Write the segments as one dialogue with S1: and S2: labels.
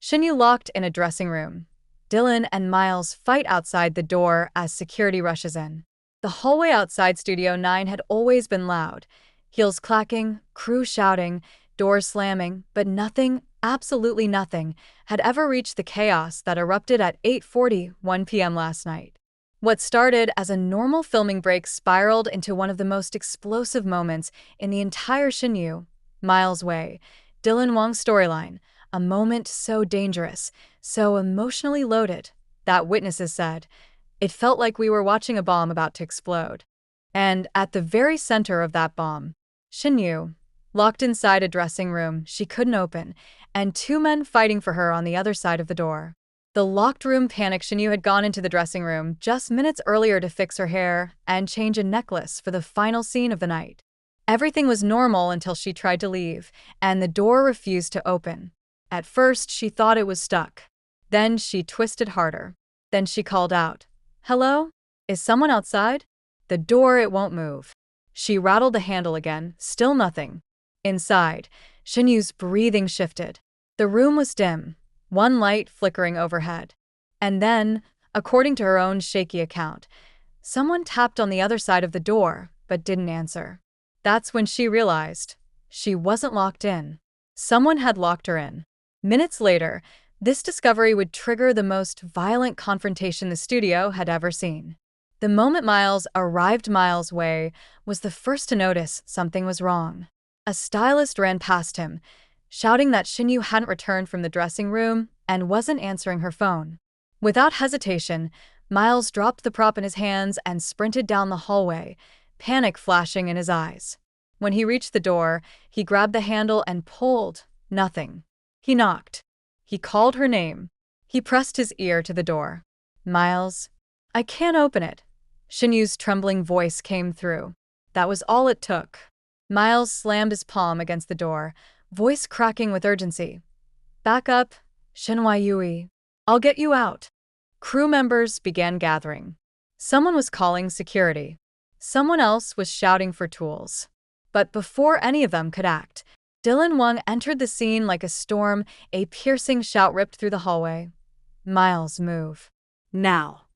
S1: ShenYue locked in a dressing room. Dylan and Miles fight outside the door as security rushes in. The hallway outside Studio 9 had always been loud. Heels clacking, crew shouting, doors slamming, but nothing, absolutely nothing, had ever reached the chaos that erupted at 8:41 p.m. last night. What started as a normal filming break spiraled into one of the most explosive moments in the entire ShenYue, MilesWei, Dylan Wang storyline, a moment so dangerous, so emotionally loaded, that witnesses said, it felt like we were watching a bomb about to explode. And at the very center of that bomb, ShenYue, locked inside a dressing room she couldn't open, and two men fighting for her on the other side of the door. The locked room panicked. ShenYue had gone into the dressing room just minutes earlier to fix her hair and change a necklace for the final scene of the night. Everything was normal until she tried to leave, and the door refused to open. At first, she thought it was stuck. Then she twisted harder. Then she called out, "Hello? Is someone outside?" The door, it won't move. She rattled the handle again, still nothing. Inside, ShenYue's breathing shifted. The room was dim, one light flickering overhead. And then, according to her own shaky account, someone tapped on the other side of the door, but didn't answer. That's when she realized she wasn't locked in. Someone had locked her in. Minutes later, this discovery would trigger the most violent confrontation the studio had ever seen. The moment Miles arrived, MilesWei was the first to notice something was wrong. A stylist ran past him, shouting that ShenYue hadn't returned from the dressing room and wasn't answering her phone. Without hesitation, Miles dropped the prop in his hands and sprinted down the hallway, panic flashing in his eyes. When he reached the door, he grabbed the handle and pulled. Nothing. He knocked. He called her name. He pressed his ear to the door. "Miles, I can't open it." ShenYue's trembling voice came through. That was all it took. Miles slammed his palm against the door, voice cracking with urgency. "Back up, ShenYue. I'll get you out." Crew members began gathering. Someone was calling security. Someone else was shouting for tools. But before any of them could act, Dylan Wang entered the scene like a storm, a piercing shout ripped through the hallway. "Miles, move. Now."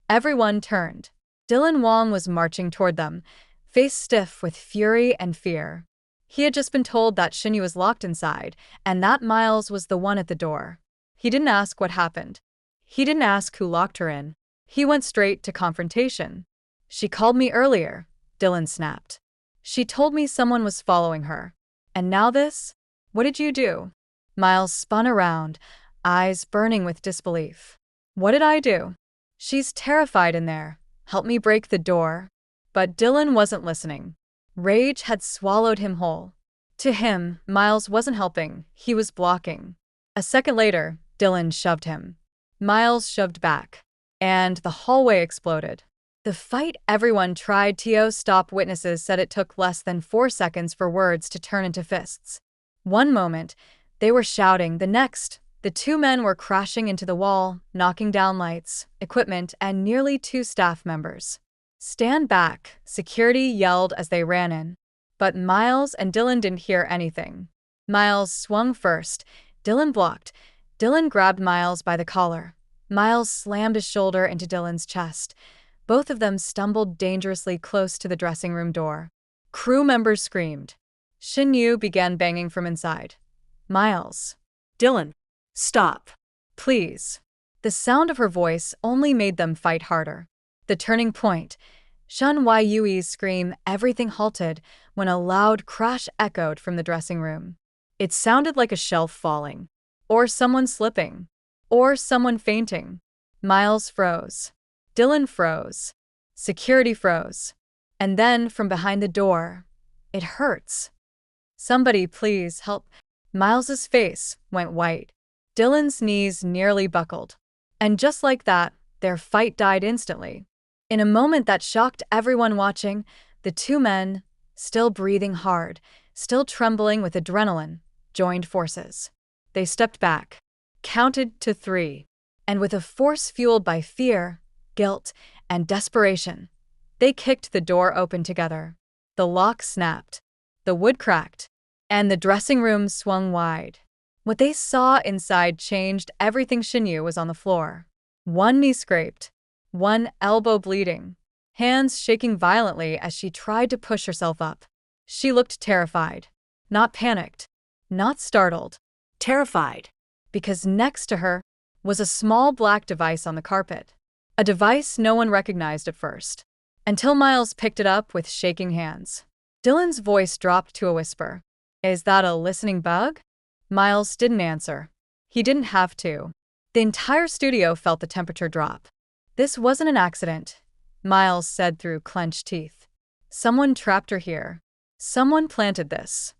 S1: Everyone turned. Dylan Wang was marching toward them, face stiff with fury and fear. He had just been told that ShenYue was locked inside, and that Miles was the one at the door. He didn't ask what happened. He didn't ask who locked her in. He went straight to confrontation. "She called me earlier," Dylan snapped. "She told me someone was following her. And now this? What did you do?" Miles spun around, eyes burning with disbelief. "What did I do? She's terrified in there. Help me break the door." But Dylan wasn't listening. Rage had swallowed him whole. To him, Miles wasn't helping, he was blocking. A second later, Dylan shoved him. Miles shoved back. And the hallway exploded. The fight everyone tried to stop. Witnesses said it took less than 4 seconds for words to turn into fists. One moment, they were shouting. The next, the two men were crashing into the wall, knocking down lights, equipment, and nearly 2 staff members. "Stand back," security yelled as they ran in. But Miles and Dylan didn't hear anything. Miles swung first. Dylan blocked. Dylan grabbed Miles by the collar. Miles slammed his shoulder into Dylan's chest. Both of them stumbled dangerously close to the dressing room door. Crew members screamed. ShenYue began banging from inside. "Miles. Dylan. Stop. Please." The sound of her voice only made them fight harder. The turning point. ShenYue's scream, everything halted when a loud crash echoed from the dressing room. It sounded like a shelf falling, or someone slipping, or someone fainting. Miles froze. Dylan froze. Security froze. And then, from behind the door, "It hurts. Somebody please help." Miles's face went white. Dylan's knees nearly buckled. And just like that, their fight died instantly. In a moment that shocked everyone watching, the two men, still breathing hard, still trembling with adrenaline, joined forces. They stepped back, counted to 3, and with a force fueled by fear, guilt, and desperation, they kicked the door open together. The lock snapped, the wood cracked, and the dressing room swung wide. What they saw inside changed everything. ShenYue was on the floor. One knee scraped, one elbow bleeding, hands shaking violently as she tried to push herself up. She looked terrified. Not panicked, not startled. Terrified. Because next to her was a small black device on the carpet. A device no one recognized at first, until Miles picked it up with shaking hands. Dylan's voice dropped to a whisper. "Is that a listening bug?" Miles didn't answer. He didn't have to. The entire studio felt the temperature drop. "This wasn't an accident," Miles said through clenched teeth. "Someone trapped her here. Someone planted this."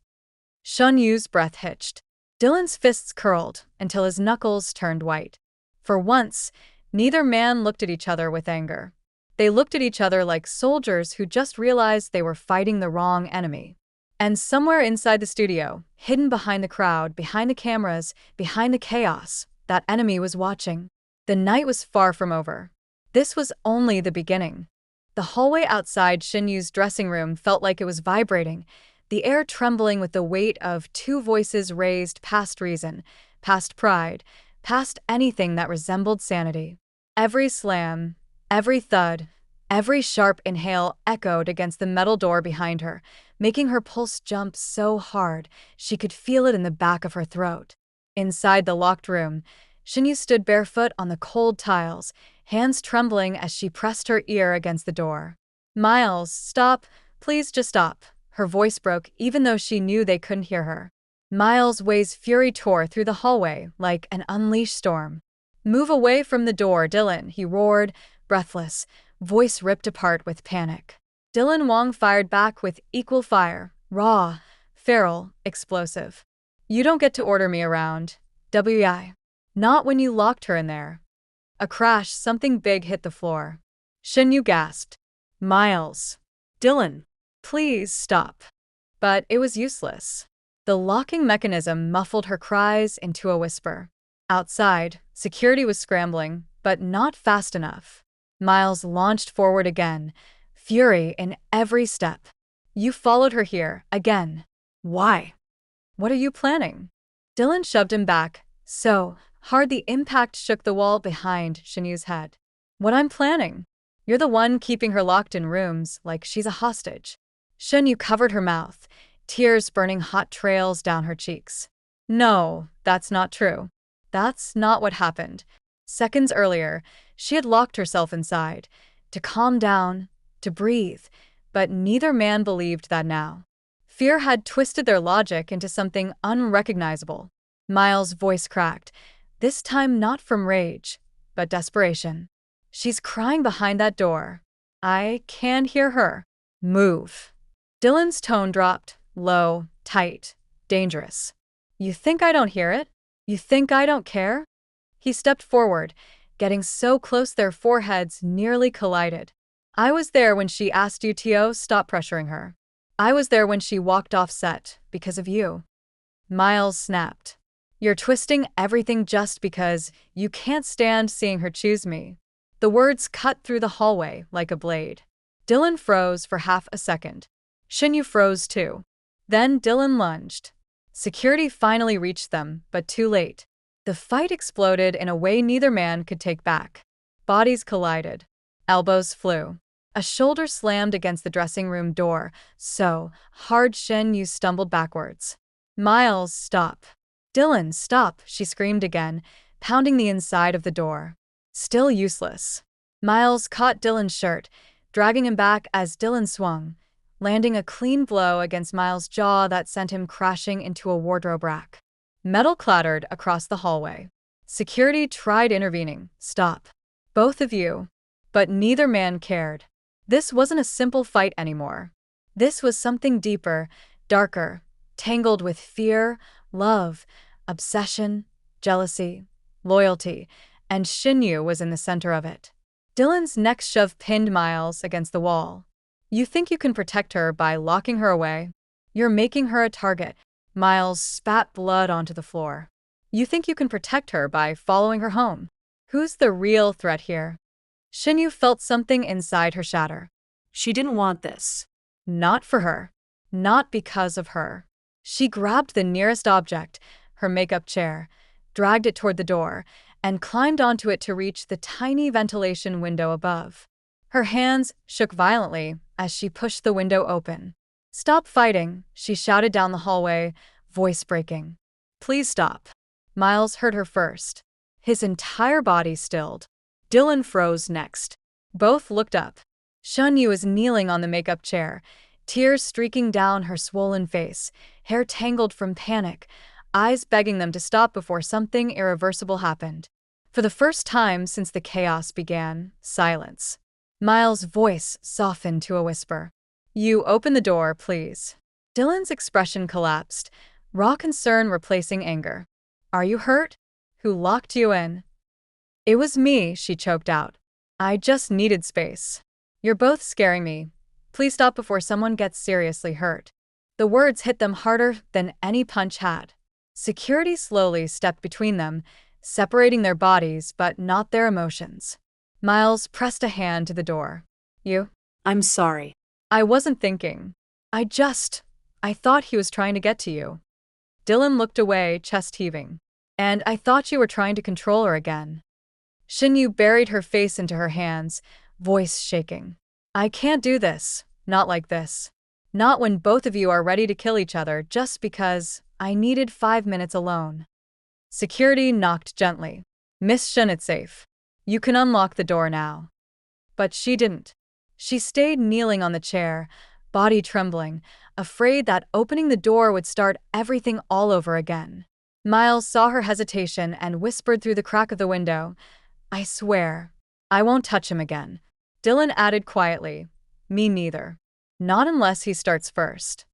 S1: ShenYue's breath hitched. Dylan's fists curled until his knuckles turned white. For once, neither man looked at each other with anger. They looked at each other like soldiers who just realized they were fighting the wrong enemy. And somewhere inside the studio, hidden behind the crowd, behind the cameras, behind the chaos, that enemy was watching. The night was far from over. This was only the beginning. The hallway outside ShenYue's dressing room felt like it was vibrating, the air trembling with the weight of two voices raised past reason, past pride, past anything that resembled sanity. Every slam, every thud, every sharp inhale echoed against the metal door behind her, making her pulse jump so hard she could feel it in the back of her throat. Inside the locked room, ShenYue stood barefoot on the cold tiles, hands trembling as she pressed her ear against the door. "Miles, stop. Please just stop." Her voice broke even though she knew they couldn't hear her. MilesWei's fury tore through the hallway like an unleashed storm. "Move away from the door, Dylan," he roared, breathless, voice ripped apart with panic. Wang fired back with equal fire, raw, feral, explosive. "You don't get to order me around. WI. Not when you locked her in there." A crash, something big hit the floor. ShenYue gasped. "Miles. Dylan. Please stop." But it was useless. The locking mechanism muffled her cries into a whisper. Outside, security was scrambling, but not fast enough. Miles launched forward again, fury in every step. "You followed her here, again. Why? What are you planning?" Dylan shoved him back, so hard the impact shook the wall behind ShenYue's head. "What I'm planning? You're the one keeping her locked in rooms like she's a hostage." ShenYue covered her mouth, tears burning hot trails down her cheeks. "No, that's not true. That's not what happened." Seconds earlier, she had locked herself inside, to calm down, to breathe, but neither man believed that now. Fear had twisted their logic into something unrecognizable. Miles' voice cracked, this time not from rage, but desperation. "She's crying behind that door. I can hear her. Move." Dylan's tone dropped, low, tight, dangerous. "You think I don't hear it? You think I don't care?" He stepped forward, getting so close their foreheads nearly collided. "I was there when she asked you to stop pressuring her. I was there when she walked off set because of you." Miles snapped. "You're twisting everything just because you can't stand seeing her choose me." The words cut through the hallway like a blade. Dylan froze for half a second. ShenYue froze too. Then Dylan lunged. Security finally reached them, but too late. The fight exploded in a way neither man could take back. Bodies collided. Elbows flew. A shoulder slammed against the dressing room door, so hard ShenYue stumbled backwards. "Miles, stop." "Dylan, stop," she screamed again, pounding the inside of the door. Still useless. Miles caught Dylan's shirt, dragging him back as Dylan swung, landing a clean blow against Miles' jaw that sent him crashing into a wardrobe rack. Metal clattered across the hallway. Security tried intervening. "Stop. Both of you." But neither man cared. This wasn't a simple fight anymore. This was something deeper, darker, tangled with fear, love, obsession, jealousy, loyalty, and ShenYue was in the center of it. Dylan's next shove pinned Miles against the wall. "You think you can protect her by locking her away? You're making her a target." Miles spat blood onto the floor. "You think you can protect her by following her home? Who's the real threat here?" ShenYue felt something inside her shatter. She didn't want this. Not for her. Not because of her. She grabbed the nearest object, her makeup chair, dragged it toward the door, and climbed onto it to reach the tiny ventilation window above. Her hands shook violently as she pushed the window open. "Stop fighting," she shouted down the hallway, voice breaking. "Please stop." Miles heard her first. His entire body stilled. Dylan froze next. Both looked up. ShenYue was kneeling on the makeup chair, tears streaking down her swollen face, hair tangled from panic, eyes begging them to stop before something irreversible happened. For the first time since the chaos began, silence. Miles' voice softened to a whisper. "You open the door, please." Dylan's expression collapsed, raw concern replacing anger. "Are you hurt? Who locked you in?" "It was me," she choked out. "I just needed space." "You're both scaring me. Please stop before someone gets seriously hurt." The words hit them harder than any punch had. Security slowly stepped between them, separating their bodies but not their emotions. Miles pressed a hand to the door. "You?"
S2: I'm sorry.
S1: "I wasn't thinking. I thought he was trying to get to you." Dylan looked away, chest heaving. "And I thought you were trying to control her again." ShenYue buried her face into her hands, voice shaking. "I can't do this. Not like this. Not when both of you are ready to kill each other just because I needed 5 minutes alone." Security knocked gently. "Miss Shen, it's safe. You can unlock the door now." But she didn't. She stayed kneeling on the chair, body trembling, afraid that opening the door would start everything all over again. Miles saw her hesitation and whispered through the crack of the window, "I swear, I won't touch him again." Dylan added quietly, "Me neither. Not unless he starts first."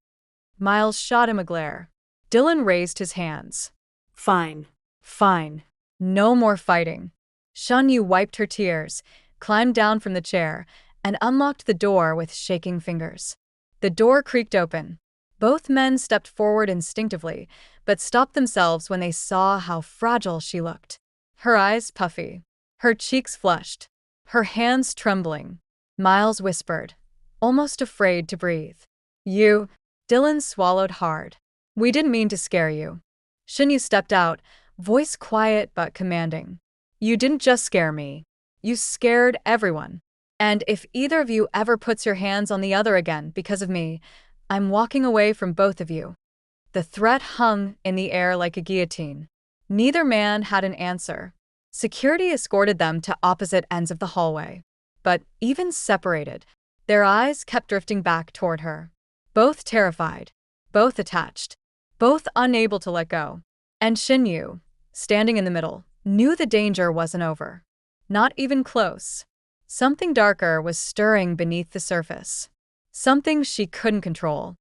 S1: Miles shot him a glare. Dylan raised his hands.
S2: Fine.
S1: "Fine. No more fighting." ShenYue wiped her tears, climbed down from the chair, and unlocked the door with shaking fingers. The door creaked open. Both men stepped forward instinctively, but stopped themselves when they saw how fragile she looked. Her eyes puffy, her cheeks flushed, her hands trembling. Miles whispered, almost afraid to breathe. "You..." Dylan swallowed hard. "We didn't mean to scare you." ShenYue stepped out, voice quiet but commanding. "You didn't just scare me. You scared everyone. And if either of you ever puts your hands on the other again because of me, I'm walking away from both of you." The threat hung in the air like a guillotine. Neither man had an answer. Security escorted them to opposite ends of the hallway. But even separated, their eyes kept drifting back toward her. Both terrified, both attached, both unable to let go. And ShenYue, standing in the middle, knew the danger wasn't over. Not even close. Something darker was stirring beneath the surface. Something she couldn't control.